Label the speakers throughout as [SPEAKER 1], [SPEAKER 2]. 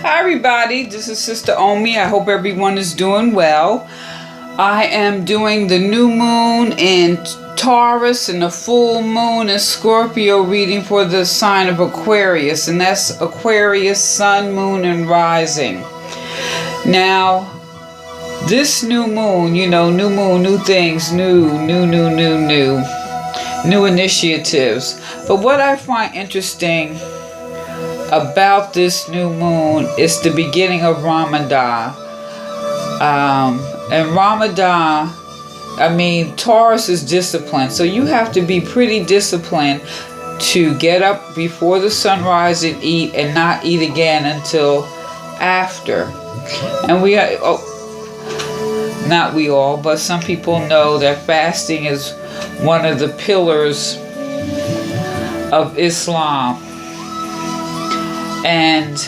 [SPEAKER 1] Hi everybody, this is Sister Omi. I hope everyone is doing well. I am doing the new moon in Taurus and the full moon in Scorpio reading for the sign of Aquarius, and that's Aquarius, sun, moon, and rising. Now, this new moon, new moon, new things, new initiatives. But what I find interesting about this new moon is the beginning of Ramadan. And Ramadan, Taurus is disciplined, so you have to be pretty disciplined to get up before the sunrise and eat, and not eat again until after. And not we all, but some people know that fasting is one of the pillars of Islam. And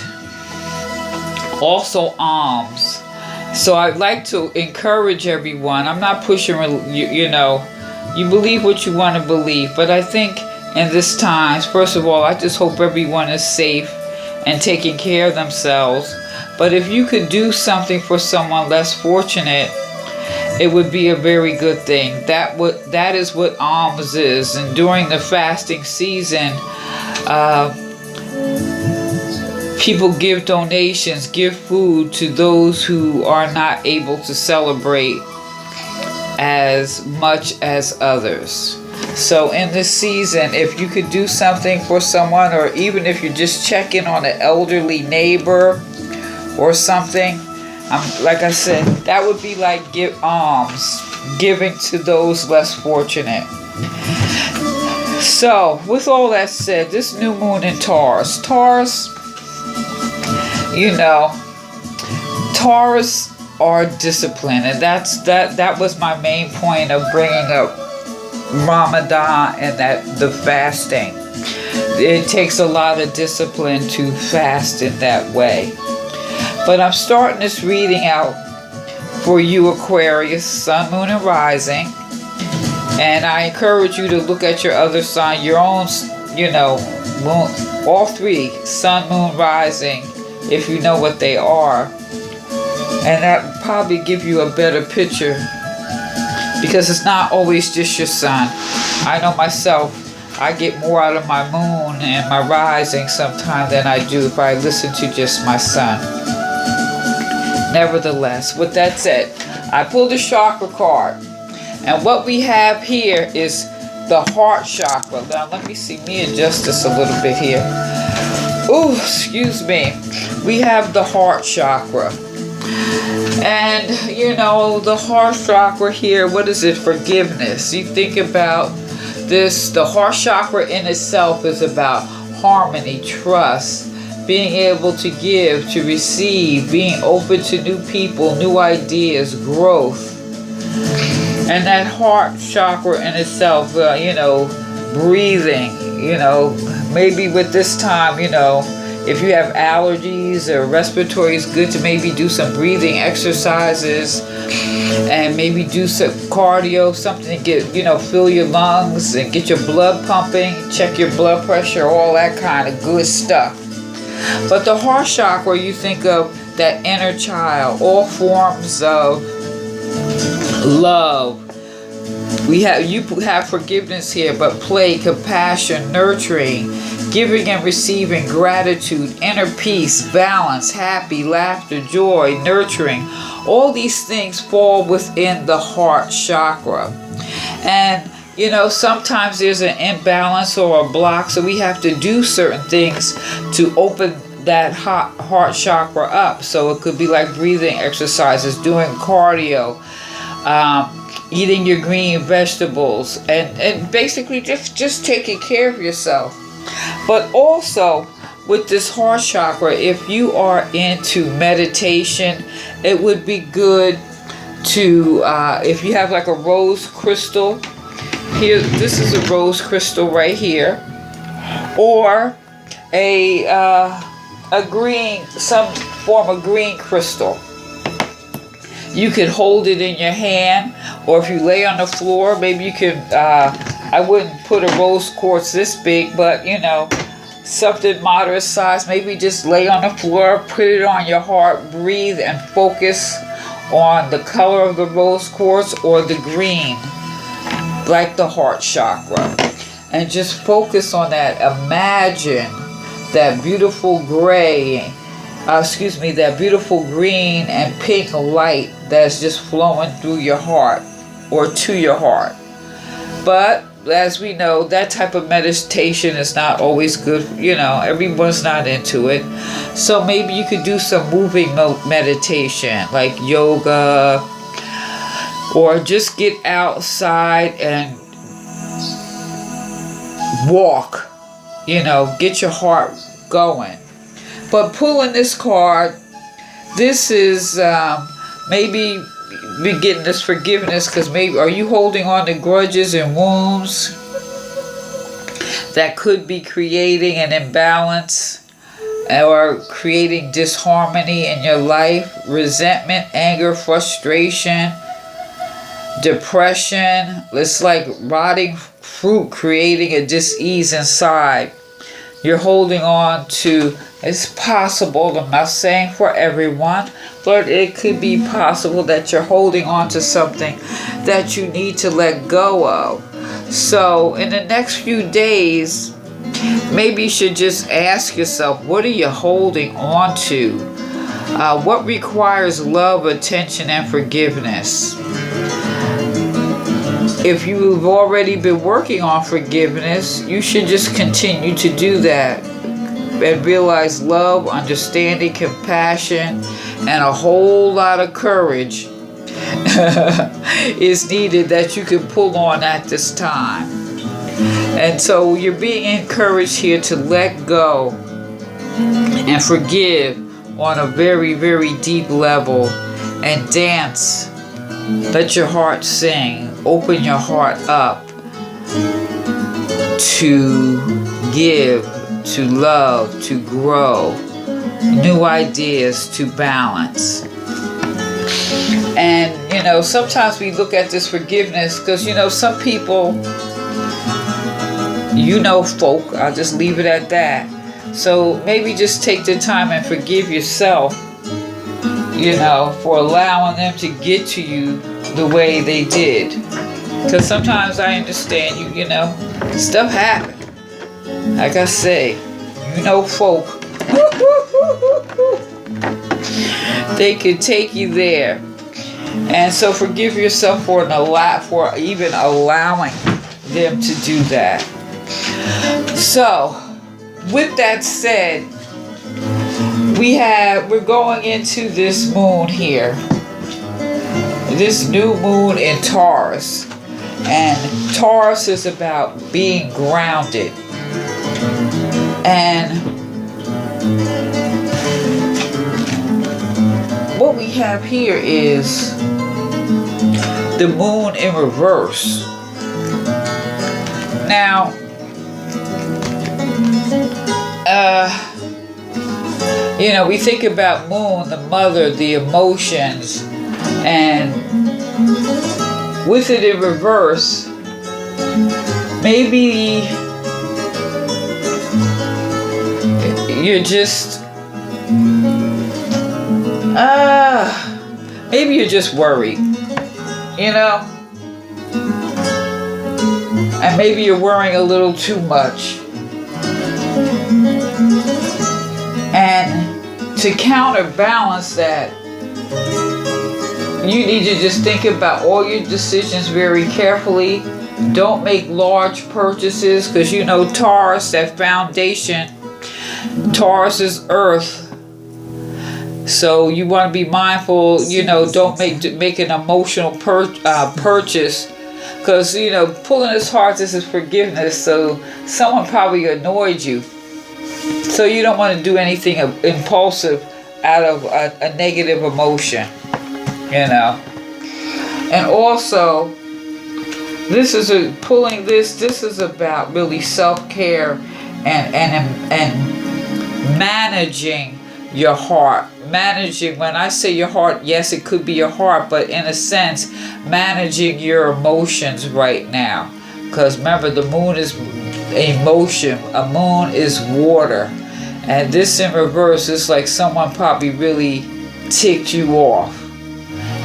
[SPEAKER 1] also alms. So I'd like to encourage everyone. I'm not pushing, you believe what you want to believe. But I think in this times, first of all, I just hope everyone is safe and taking care of themselves. But if you could do something for someone less fortunate, it would be a very good thing. That is what alms is. And during the fasting season, people give donations, give food to those who are not able to celebrate as much as others. So in this season, if you could do something for someone, or even if you just check in on an elderly neighbor or something, like I said, that would be like give alms, giving to those less fortunate. So with all that said, this new moon in Taurus, Taurus are disciplined, and that was my main point of bringing up Ramadan and the fasting. It takes a lot of discipline to fast in that way. But I'm starting this reading out for you, Aquarius, sun, moon, and rising. And I encourage you to look at your other sign, your own, moon, all three, sun, moon, rising, if you know what they are. And that will probably give you a better picture, because it's not always just your sun. I know myself, I get more out of my moon and my rising sometimes than I do if I listen to just my sun. Nevertheless, with that said, I pulled a chakra card. And what we have here is the heart chakra. Now let me see, me adjust this a little bit here. Ooh, excuse me. We have the heart chakra. And, the heart chakra here, what is it? Forgiveness. You think about this, the heart chakra in itself is about harmony, trust, being able to give, to receive, being open to new people, new ideas, growth. And that heart chakra in itself, breathing, maybe with this time, if you have allergies or respiratory, it's good to maybe do some breathing exercises and maybe do some cardio, something to get, fill your lungs and get your blood pumping, check your blood pressure, all that kind of good stuff. But the heart chakra, you think of that inner child, all forms of love. You have forgiveness here, but play, compassion, nurturing, giving and receiving, gratitude, inner peace, balance, happy, laughter, joy, nurturing. All these things fall within the heart chakra. And sometimes there's an imbalance or a block, so we have to do certain things to open that heart chakra up. So it could be like breathing exercises, doing cardio, eating your green vegetables, and basically just taking care of yourself. But also with this heart chakra, if you are into meditation, it would be good to, if you have like a rose crystal, here, this is a rose crystal right here, or some form of green crystal. You could hold it in your hand, or if you lay on the floor, maybe you could, I wouldn't put a rose quartz this big, but something moderate size, maybe just lay on the floor, put it on your heart, breathe, and focus on the color of the rose quartz or the green, like the heart chakra. And just focus on that. Imagine that beautiful gray, that beautiful green and pink light that's just flowing through your heart or to your heart. But as we know, that type of meditation is not always good. Everyone's not into it. So maybe you could do some moving meditation like yoga, or just get outside and walk, get your heart going. But pulling this card, this is maybe be getting this forgiveness, because maybe are you holding on to grudges and wounds that could be creating an imbalance or creating disharmony in your life, resentment, anger, frustration, depression. It's like rotting fruit creating a dis-ease inside. You're holding on to, it's possible, I'm not saying for everyone, but it could be possible that you're holding on to something that you need to let go of. So in the next few days, maybe you should just ask yourself, what are you holding on to? What requires love, attention, and forgiveness? If you've already been working on forgiveness, you should just continue to do that and realize love, understanding, compassion, and a whole lot of courage is needed that you can pull on at this time. And so you're being encouraged here to let go and forgive on a very, very deep level, and dance. Let your heart sing. Open your heart up to give, to love, to grow, new ideas, to balance. And, sometimes we look at this forgiveness because, some people, folk, I'll just leave it at that. So maybe just take the time and forgive yourself, for allowing them to get to you the way they did. Because sometimes I understand stuff happens. Like I say, folk, they could take you there. And so forgive yourself for even allowing them to do that. So, with that said, we're going into this moon here. This new moon in Taurus. And Taurus is about being grounded. And what we have here is the moon in reverse. Now, we think about moon, the mother, the emotions, and with it in reverse, maybe you're just worried, and maybe you're worrying a little too much. And to counterbalance that, you need to just think about all your decisions very carefully. Don't make large purchases, because Taurus, that foundation, Taurus is earth. So you want to be mindful, don't make an emotional purchase, because pulling his heart, this is forgiveness. So someone probably annoyed you, so you don't want to do anything impulsive out of a negative emotion, And also, this is about really self-care and managing your heart. When I say your heart, yes, it could be your heart, but in a sense, managing your emotions right now. Because remember, the moon is emotion. A moon is water. And this in reverse is like someone probably really ticked you off.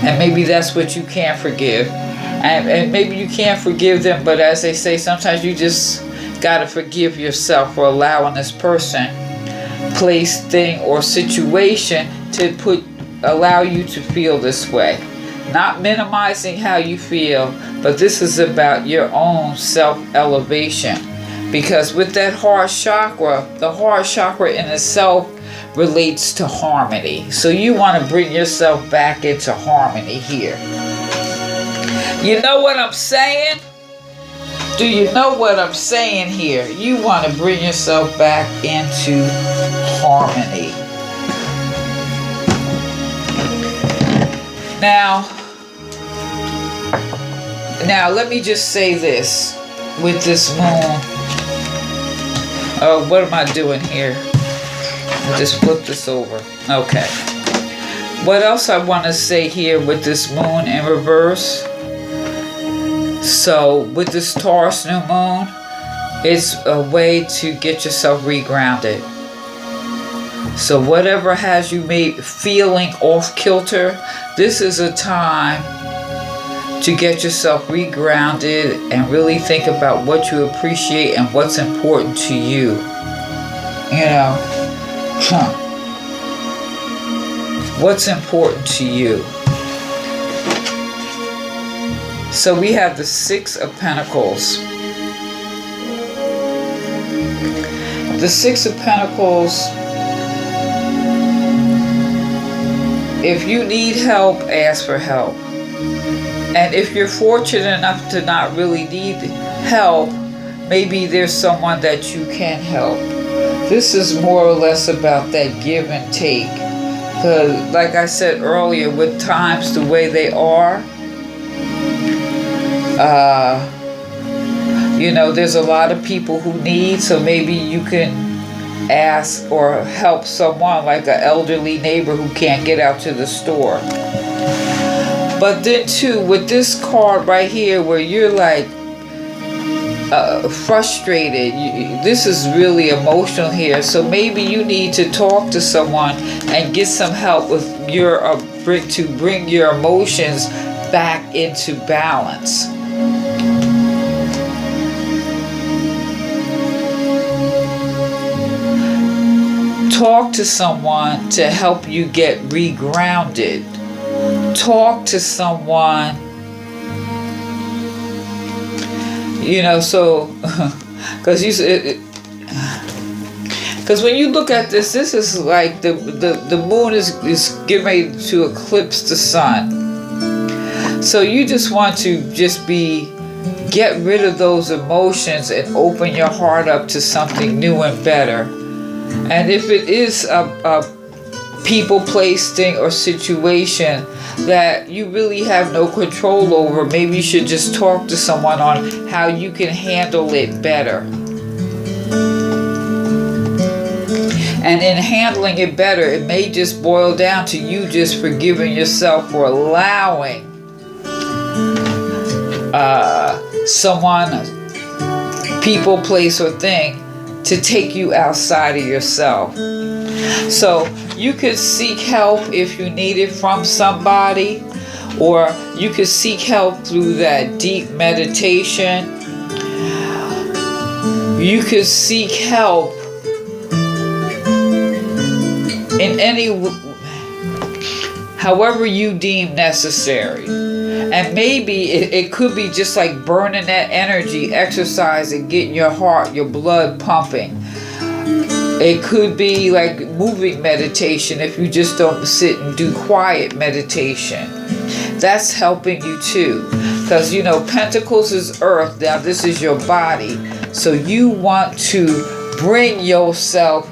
[SPEAKER 1] And maybe that's what you can't forgive. And maybe you can't forgive them, but as they say, sometimes you just gotta forgive yourself for allowing this person, place, thing, or situation to allow you to feel this way. Not minimizing how you feel, but this is about your own self-elevation. Because with that heart chakra, the heart chakra in itself relates to harmony. So you want to bring yourself back into harmony here. You know what I'm saying? Do you know what I'm saying here? You want to bring yourself back into harmony. Now let me just say this with this moon. Oh, what am I doing here? I'll just flip this over. Okay. What else I want to say here with this moon in reverse? So with this Taurus new moon, it's a way to get yourself regrounded. So whatever has you feeling off kilter, this is a time to get yourself regrounded and really think about what you appreciate and what's important to you. You know, what's important to you. So we have the Six of Pentacles. The Six of Pentacles, if you need help, ask for help. And if you're fortunate enough to not really need help, maybe there's someone that you can help. This is more or less about that give and take. Because like I said earlier, with times the way they are, you know, there's a lot of people who need, so maybe you can ask or help someone like an elderly neighbor who can't get out to the store. But then too, with this card right here where you're like frustrated, this is really emotional here, so maybe you need to talk to someone and get some help with your to bring your emotions back into balance. Talk to someone to help you get regrounded. Talk to someone, you know, so because when you look at this is like the moon is getting ready to eclipse the sun. So you just want to get rid of those emotions and open your heart up to something new and better. And if it is a people, place, thing, or situation that you really have no control over, maybe you should just talk to someone on how you can handle it better. And in handling it better, it may just boil down to you just forgiving yourself for allowing someone, people, place, or thing to take you outside of yourself. So you could seek help if you need it from somebody, or you could seek help through that deep meditation. You could seek help in however you deem necessary. And maybe it could be just like burning that energy, exercise, and getting your heart, your blood pumping. It could be like moving meditation if you just don't sit and do quiet meditation. That's helping you too. Because, you know, Pentacles is earth. Now this is your body. So you want to bring yourself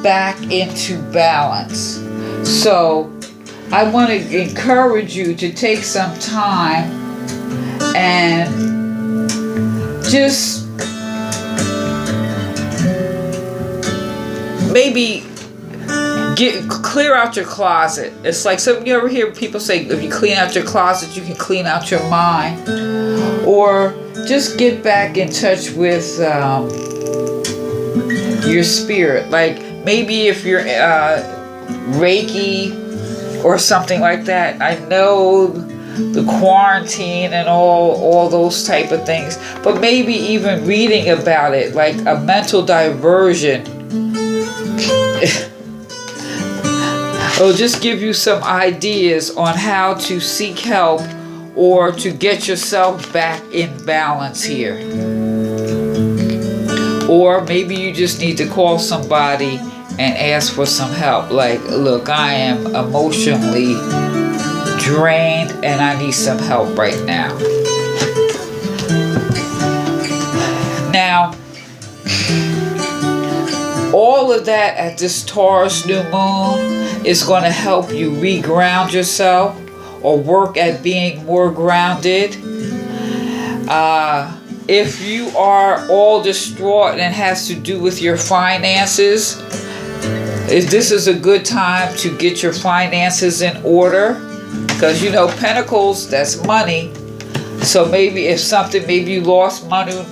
[SPEAKER 1] back into balance. So I want to encourage you to take some time and just maybe clear out your closet. It's like, you ever hear people say if you clean out your closet, you can clean out your mind. or just get back in touch with your spirit. Like maybe if you're Reiki or something like that. I know the quarantine and all those type of things, but maybe even reading about it, like a mental diversion. It'll just give you some ideas on how to seek help or to get yourself back in balance here. Or maybe you just need to call somebody and ask for some help. Like, look, I am emotionally drained and I need some help right now. Now, all of that at this Taurus new moon is going to help you reground yourself or work at being more grounded. If you are all distraught and it has to do with your finances, this is a good time to get your finances in order, because you know Pentacles, that's money. So maybe if something, maybe you lost money.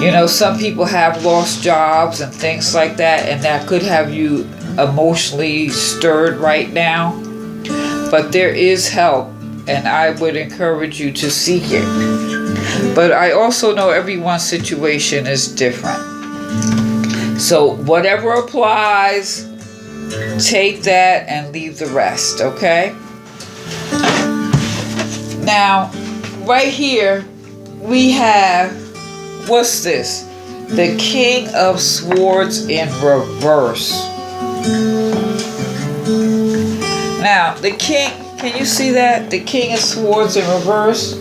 [SPEAKER 1] You know, some people have lost jobs and things like that, and that could have you emotionally stirred right now. But there is help, and I would encourage you to seek it. But I also know everyone's situation is different. So whatever applies, take that and leave the rest, okay? Now, right here, we have, what's this? The King of Swords in reverse. Now, the King, can you see that? The King of Swords in reverse.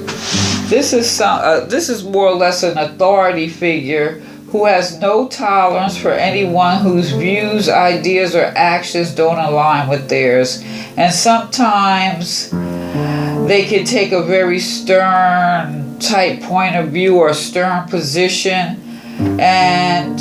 [SPEAKER 1] This is more or less an authority figure who has no tolerance for anyone whose views, ideas, or actions don't align with theirs. And sometimes they can take a very stern type point of view or stern position. And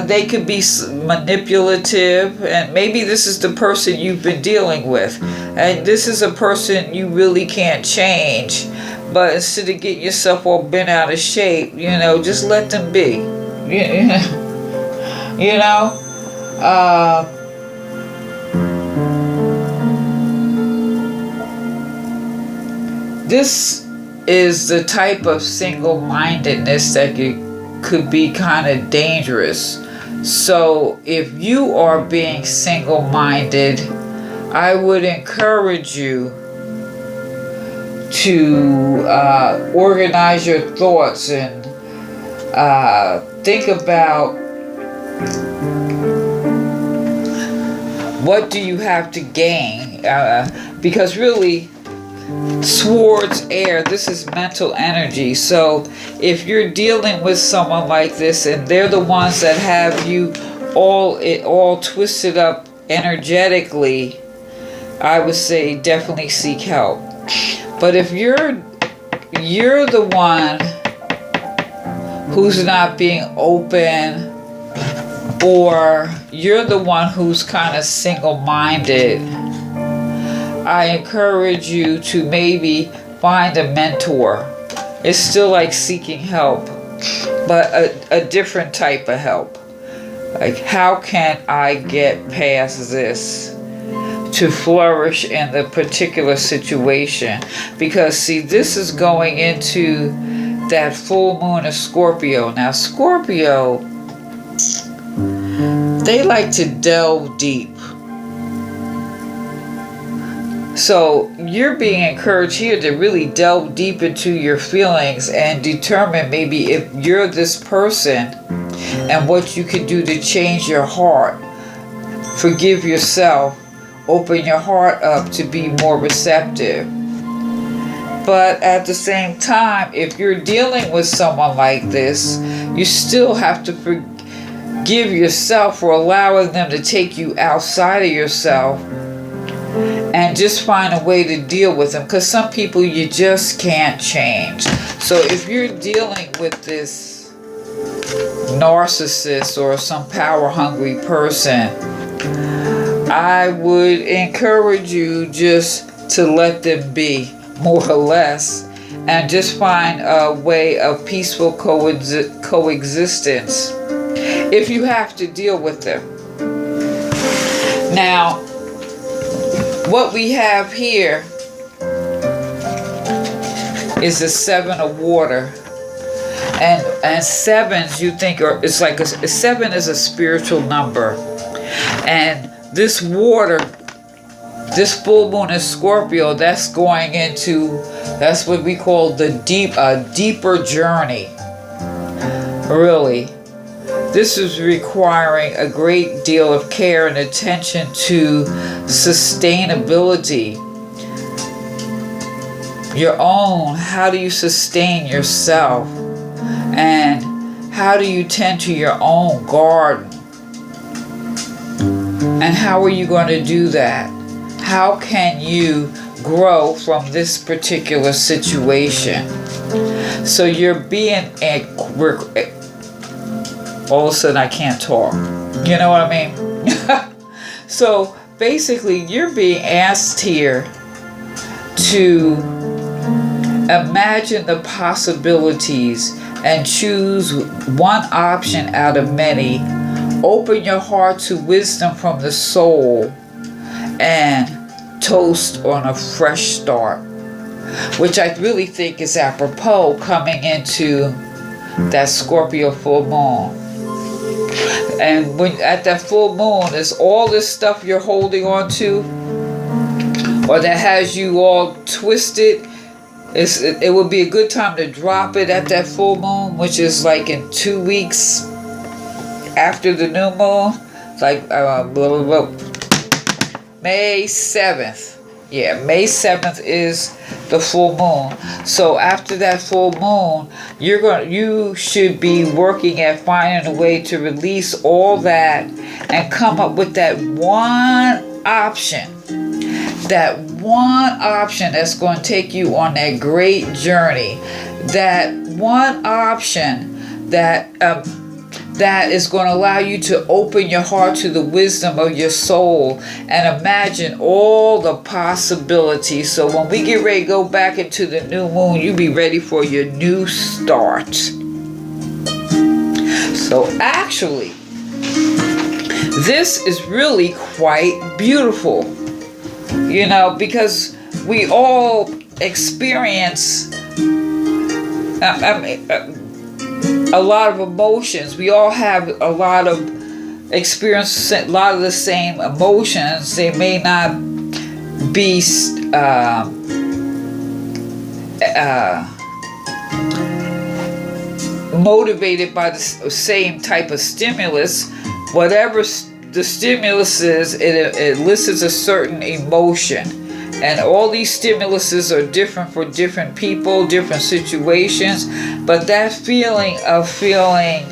[SPEAKER 1] they could be manipulative. And maybe this is the person you've been dealing with. And this is a person you really can't change. But instead of getting yourself all bent out of shape, you know, just let them be. You know, this is the type of single-mindedness that could be kind of dangerous. So if you are being single-minded, I would encourage you to organize your thoughts and think about what do you have to gain, because really swords, air, this is mental energy. So if you're dealing with someone like this and they're the ones that have you all twisted up energetically, I would say definitely seek help. But if you're the one who's not being open, or you're the one who's kind of single-minded, I encourage you to maybe find a mentor. It's still like seeking help, but a different type of help. Like, how can I get past this to flourish in the particular situation? Because see, this is going into that full moon of Scorpio. Now Scorpio, they like to delve deep. So you're being encouraged here to really delve deep into your feelings and determine maybe if you're this person and what you can do to change your heart. Forgive yourself. Open your heart up to be more receptive. But at the same time, if you're dealing with someone like this, you still have to forgive yourself for allowing them to take you outside of yourself and just find a way to deal with them. Because some people you just can't change. So if you're dealing with this narcissist or some power-hungry person, I would encourage you just to let them be, more or less, and just find a way of peaceful coexistence if you have to deal with them. Now, what we have here is the 7 of water. And sevens, you think, it's like a 7 is a spiritual number. And this water, this full moon in Scorpio, that's going into, that's what we call the deeper journey. Really. This is requiring a great deal of care and attention to sustainability. Your own, how do you sustain yourself? And how do you tend to your own garden? And how are you going to do that? How can you grow from this particular situation? So you're being, all of a sudden I can't talk. You know what I mean? So basically you're being asked here to imagine the possibilities and choose one option out of many. Open your heart to wisdom from the soul and toast on a fresh start, which I really think is apropos coming into that Scorpio full moon. And when at that full moon, is all this stuff you're holding on to, or that has you all twisted, it would be a good time to drop it at that full moon, which is like in 2 weeks after the new moon, like May 7th. Yeah, May 7th is the full moon. So after that full moon, you should be working at finding a way to release all that and come up with that one option. That one option that's going to take you on that great journey. That one option that is going to allow you to open your heart to the wisdom of your soul and imagine all the possibilities. So when we get ready to go back into the new moon, you be ready for your new start. So actually, this is really quite beautiful. You know, because we all experience a lot of emotions. We all have a lot of experience, a lot of the same emotions. They may not be motivated by the same type of stimulus. Whatever the stimulus is, it elicits a certain emotion. And all these stimuluses are different for different people, different situations. But that feeling of feeling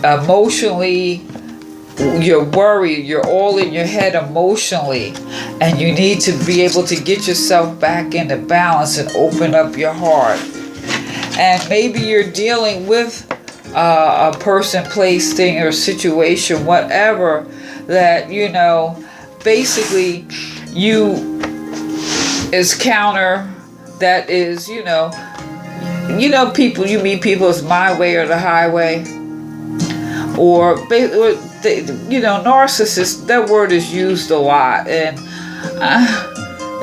[SPEAKER 1] emotionally, you're worried, you're all in your head emotionally. And you need to be able to get yourself back into balance and open up your heart. And maybe you're dealing with a person, place, thing, or situation, whatever, that, you know, basically you is counter, that is, you know, people, you meet people, it's my way or the highway, or narcissist, that word is used a lot, and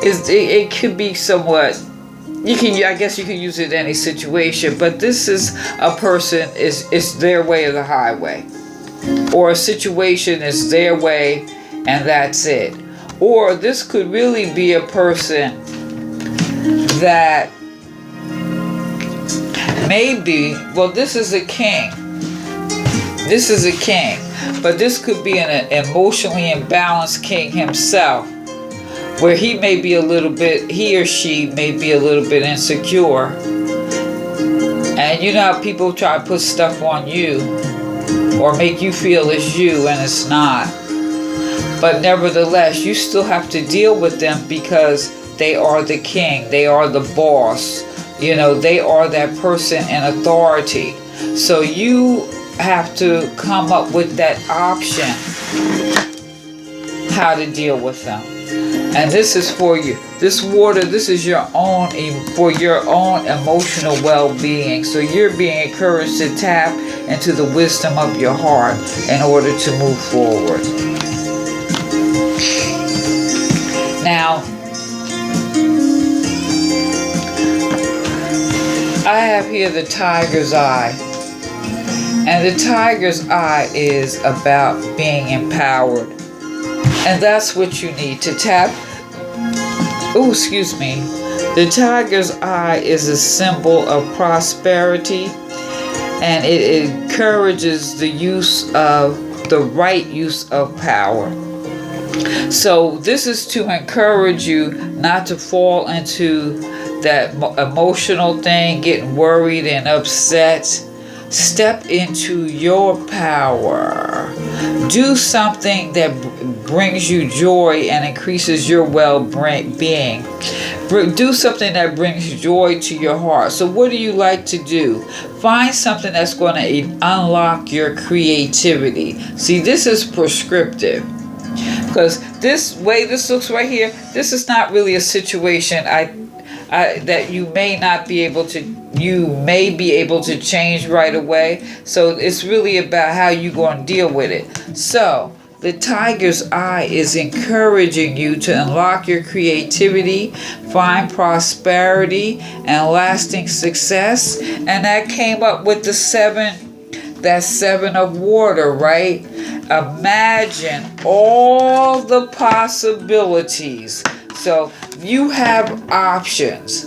[SPEAKER 1] it could be somewhat, I guess you can use it in any situation, but this is a person, is their way or the highway, or a situation is their way and that's it. Or this could really be a person that maybe, well, this is a king. This is a king, but this could be an emotionally imbalanced king himself, where he may be he or she may be a little bit insecure. And you know how people try to put stuff on you or make you feel it's you and it's not. But nevertheless, you still have to deal with them because they are the king. They are the boss. You know, they are that person in authority. So you have to come up with that option, how to deal with them. And this is for you. This water, this is your own, for your own emotional well-being. So you're being encouraged to tap into the wisdom of your heart in order to move forward. Now, I have here the tiger's eye. And the tiger's eye is about being empowered. And that's what you need to tap. Oh, excuse me. The tiger's eye is a symbol of prosperity, and it encourages the use of the right use of power. So this is to encourage you not to fall into that emotional thing, getting worried and upset. Step into your power. Do something that brings you joy and increases your well-being. Do something that brings joy to your heart. So what do you like to do? Find something that's going to unlock your creativity. See, this is prescriptive. Because this way this looks right here, this is not really a situation that you may be able to change right away. So it's really about how you're going to deal with it. So the tiger's eye is encouraging you to unlock your creativity, find prosperity and lasting success. And that came up with the seven of water, right? Imagine all the possibilities. So you have options.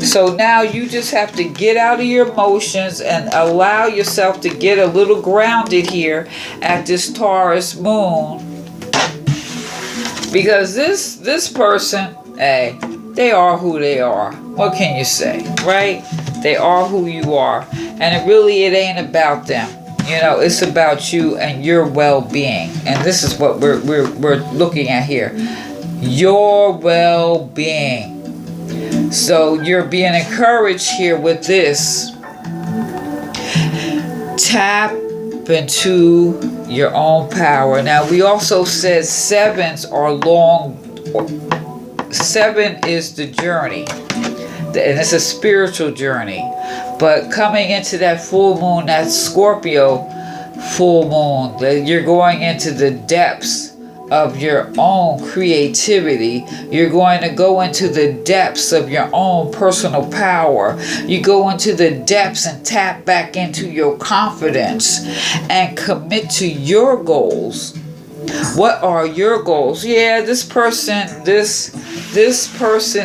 [SPEAKER 1] So now you just have to get out of your emotions and allow yourself to get a little grounded here at this Taurus moon. Because this person, hey, they are who they are. What can you say, right? They are who you are. And it ain't about them. You know, it's about you and your well-being. And this is what we're looking at here. Your well-being. So you're being encouraged here with this. Tap into your own power. Now, we also said sevens are long. 7 is the journey. And it's a spiritual journey. But coming into that full moon, that Scorpio full moon, that you're going into the depths of your own creativity. You're going to go into the depths of your own personal power. You go into the depths and tap back into your confidence and commit to your goals. What are your goals? Yeah, this person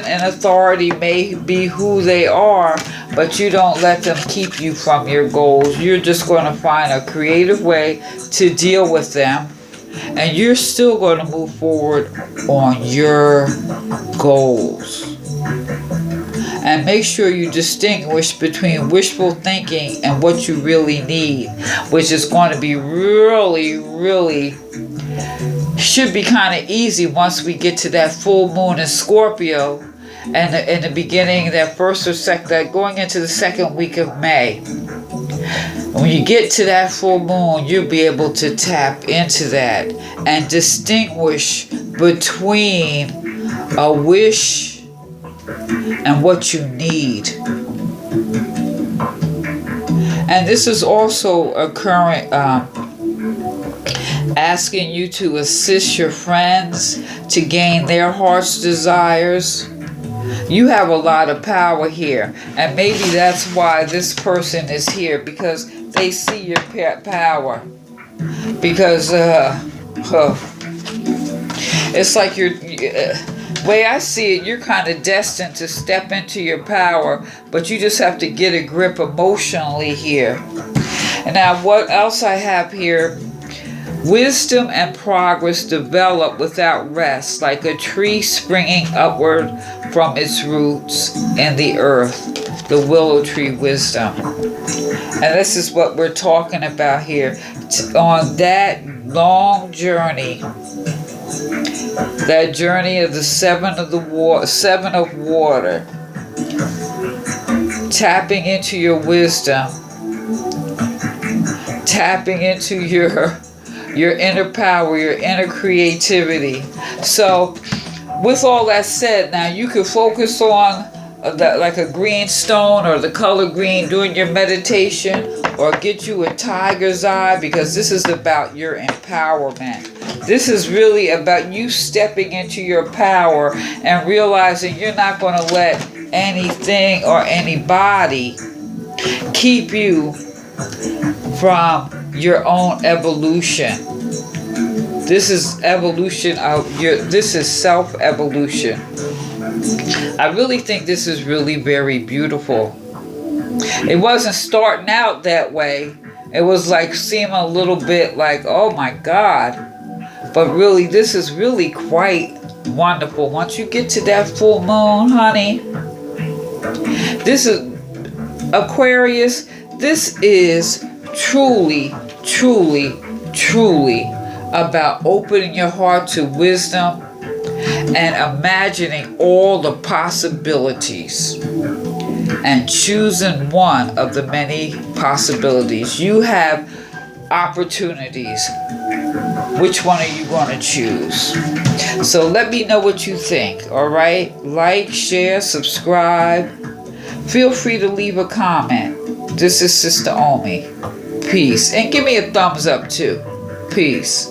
[SPEAKER 1] in authority may be who they are, but you don't let them keep you from your goals. You're just going to find a creative way to deal with them, and you're still going to move forward on your goals. And make sure you distinguish between wishful thinking and what you really need, which is going to be really should be kind of easy once we get to that full moon in Scorpio, and in the beginning, that first or second, going into the second week of May. When you get to that full moon, you'll be able to tap into that and distinguish between a wish and what you need. And this is also a current asking you to assist your friends to gain their heart's desires. You have a lot of power here, and maybe that's why this person is here, because they see your power. Because it's like way I see it, you're kind of destined to step into your power, but you just have to get a grip emotionally here. And now what else I have here? Wisdom and progress develop without rest, like a tree springing upward from its roots in the earth. The willow tree wisdom. And this is what we're talking about here. On that long journey, that journey of the seven of water, tapping into your wisdom, tapping into your inner power, your inner creativity. So with all that said, now you can focus on like a green stone or the color green during your meditation, or get you a tiger's eye, because this is about your empowerment. This is really about you stepping into your power and realizing you're not going to let anything or anybody keep you from your own evolution. This is evolution of this is self-evolution. I really think this is really very beautiful. It wasn't starting out that way. It was like seeming a little bit like, oh my God. But really, this is really quite wonderful. Once you get to that full moon, honey, this is Aquarius. This is truly, truly, truly about opening your heart to wisdom and imagining all the possibilities and choosing one of the many possibilities. You have opportunities. Which one are you going to choose? So let me know what you think, all right? Like, share, subscribe. Feel free to leave a comment. This is Sister Omi. Peace. And give me a thumbs up too. Peace.